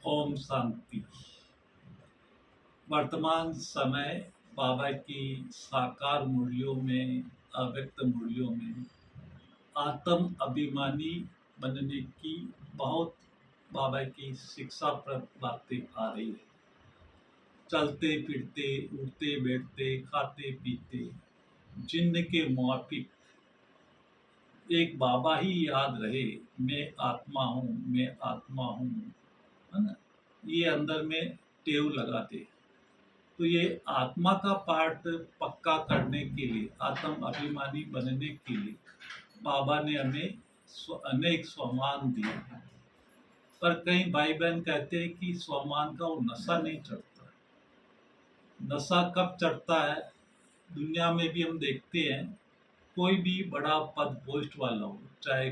ओम शांति। वर्तमान समय बाबा की साकार मूल्यों में, अव्यक्त मूल्यों में आत्म अभिमानी बनने की बहुत बाबा की शिक्षाप्रद बातें आ रही है। चलते फिरते, उठते बैठते, खाते पीते जिन्न के मुआफिक एक बाबा ही याद रहे, मैं आत्मा हूँ, मैं आत्मा हूँ, है ना। ये अंदर में टेव लगाते। तो ये आत्मा का पार्ट पक्का करने के लिए, आत्म अभिमानी बनने के लिए बाबा ने हमें अनेक स्वमान दिए हैं। पर कई भाई बहन कहते हैं कि स्वमान का वो नशा नहीं चढ़ता। नशा कब चढ़ता है? दुनिया में भी हम देखते हैं, कोई भी बड़ा पद पोस्ट वाला हो, चाहे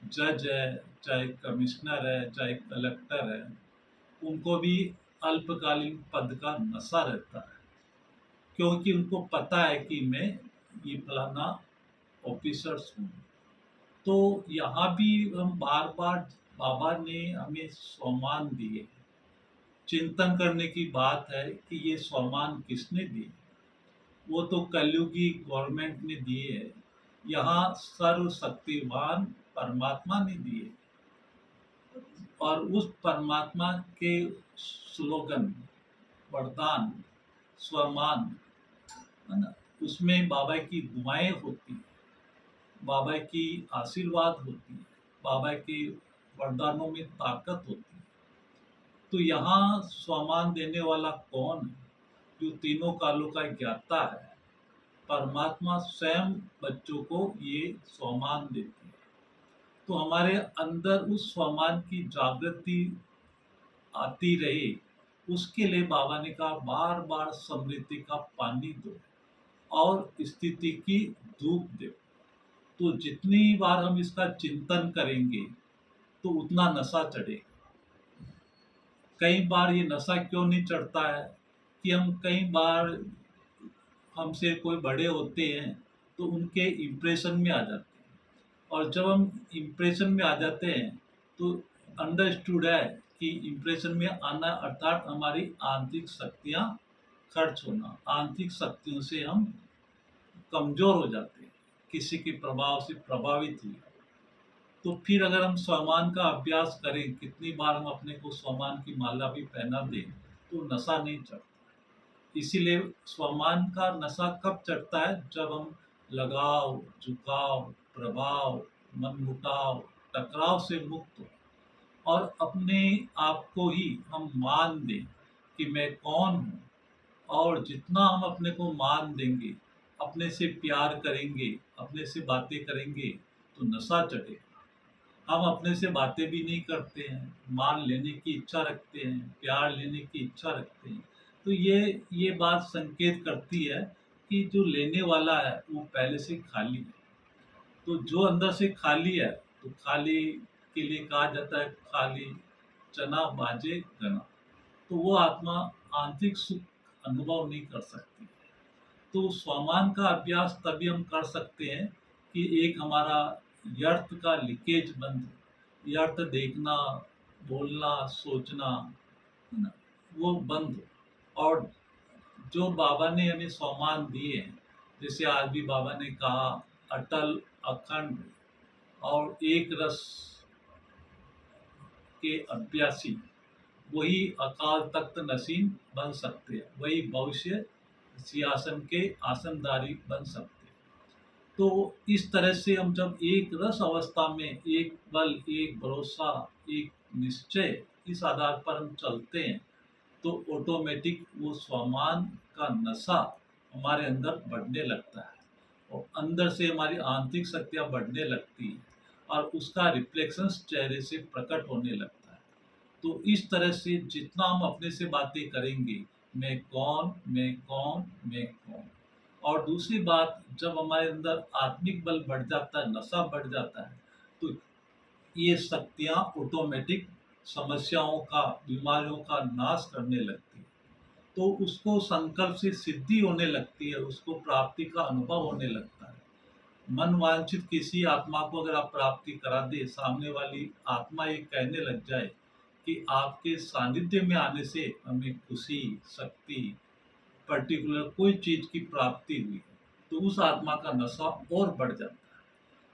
जज है, चाहे कमिश्नर है, चाहे कलेक्टर है, उनको भी अल्पकालीन पद का नशा रहता है, क्योंकि उनको पता है कि मैं ये फलाना ऑफिसर्स हूँ। तो यहाँ भी हम बार बार बाबा ने हमें स्वमान दिए। चिंतन करने की बात है कि ये स्वमान किसने दिए। वो तो कलयुगी गवर्नमेंट ने दिए है, यहाँ सर्वशक्तिवान परमात्मा ने दिए। और उस परमात्मा के स्लोगन, वरदान, स्वमान, है ना, उसमें बाबा की दुआएं होती हैं, बाबा की आशीर्वाद होती है, बाबा के वरदानों में ताकत होती है। तो यहाँ स्वमान देने वाला कौन है? जो तीनों कालों का ज्ञाता है, परमात्मा स्वयं बच्चों को ये स्वमान देती है। तो हमारे अंदर उस स्वमान की जागृति आती रहे, उसके लिए बाबा ने कहा बार बार समृद्धि का पानी दो और स्थिति की धूप दो। तो जितनी बार हम इसका चिंतन करेंगे तो उतना नशा चढ़ेगा। कई बार ये नशा क्यों नहीं चढ़ता है कि हम कई बार हमसे कोई बड़े होते हैं तो उनके इम्प्रेशन में आ जाते हैं, और जब हम इम्प्रेशन में आ जाते हैं तो अंडरस्टूड है कि इम्प्रेशन में आना अर्थात हमारी आंतरिक शक्तियाँ खर्च होना, आंतरिक शक्तियों से हम कमजोर हो जाते हैं, किसी के प्रभाव से प्रभावित हुए। तो फिर अगर हम स्वमान का अभ्यास करें, कितनी बार हम अपने को स्वमान की माला भी पहना दें, तो नशा नहीं चढ़ता। इसीलिए स्वमान का नशा कब चढ़ता है? जब हम लगाव, झुकाव, प्रभाव, मनमुटाव, टकराव से मुक्त हो और अपने आप को ही हम मान दें कि मैं कौन हूँ। और जितना हम अपने को मान देंगे, अपने से प्यार करेंगे, अपने से बातें करेंगे, तो नशा चढ़ेगा। हम अपने से बातें भी नहीं करते हैं, मान लेने की इच्छा रखते हैं, प्यार लेने की इच्छा रखते हैं। तो ये बात संकेत करती है कि जो लेने वाला है वो पहले से खाली है। तो जो अंदर से खाली है, तो खाली के लिए कहा जाता है खाली चना बाजे गना। तो वो आत्मा आंतरिक सुख अनुभव नहीं कर सकती। तो स्वमान का अभ्यास तभी हम कर सकते हैं कि एक हमारा यर्थ का लीकेज बंद, यर्थ देखना, बोलना, सोचना, है ना, वो बंद। और जो बाबा ने हमें स्वमान दिए हैं, जैसे आज भी बाबा ने कहा अटल, अखंड और एक रस के अभ्यासी वही अकाल तख्त नसीम बन सकते हैं, वही भविष्य सिंहासन के आसनदारी बन सकते हैं। तो इस तरह से हम जब एक रस अवस्था में एक बल, एक भरोसा, एक निश्चय, इस आधार पर हम चलते हैं, तो ऑटोमेटिक वो स्वमान का नशा हमारे अंदर बढ़ने लगता है और अंदर से हमारी आंतरिक शक्तियाँ बढ़ने लगती हैं और उसका रिफ्लेक्शन चेहरे से प्रकट होने लगता है। तो इस तरह से जितना हम अपने से बातें करेंगे, मैं कौन, मैं कौन, मैं कौन। और दूसरी बात, जब हमारे अंदर आत्मिक बल बढ़ जाता है, नशा बढ़ जाता है, तो ये शक्तियाँ ऑटोमेटिक समस्याओं का, बीमारियों का नाश करने लगती है। तो उसको संकल्प से सिद्धि होने लगती है, उसको प्राप्ति का अनुभव होने लगता है। मन वांछित किसी आत्मा को अगर आप प्राप्ति करा दे, सामने वाली आत्मा ये कहने लग जाए कि आपके सानिध्य में आने से हमें खुशी, शक्ति, पर्टिकुलर कोई चीज़ की प्राप्ति हुई है, तो उस आत्मा का नशा और बढ़ जाता है।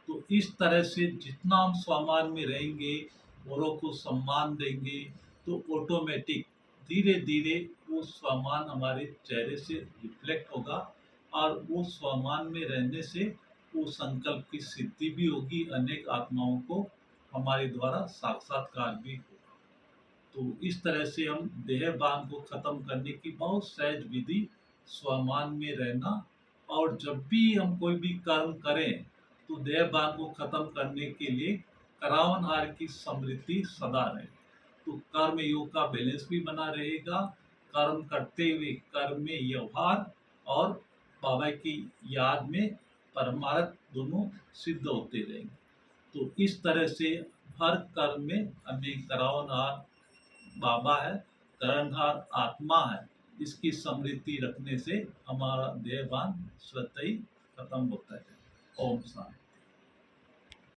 तो इस तरह से जितना हम स्वमान में रहेंगे, औरों को सम्मान देंगे, तो ऑटोमेटिक धीरे-धीरे वो स्वमान हमारे चेहरे से रिफ्लेक्ट होगा और वो स्वमान में रहने से वो संकल्प की सिद्धि भी होगी, अनेक आत्माओं को हमारे द्वारा साक्षात्कार भी होगा। तो इस तरह से हम देहभान को खत्म करने की बहुत सहज विधि स्वमान में रहना, और जब भी हम कोई भी कर्म करें तो देहभान को खत्म करने के लिए करावनहार की स्मृति सदा रहे, तो कर्म योग का बैलेंस भी बना रहेगा। कर्म करते हुए कर्म में व्यवहार और बाबा की याद में परमार्थ दोनों सिद्ध होते रहेंगे। तो इस तरह से हर कर्म में हमें करावनहार बाबा है, करणहार आत्मा है, इसकी स्मृति रखने से हमारा देहभान स्वतः ही खत्म होता है। ओम शांति।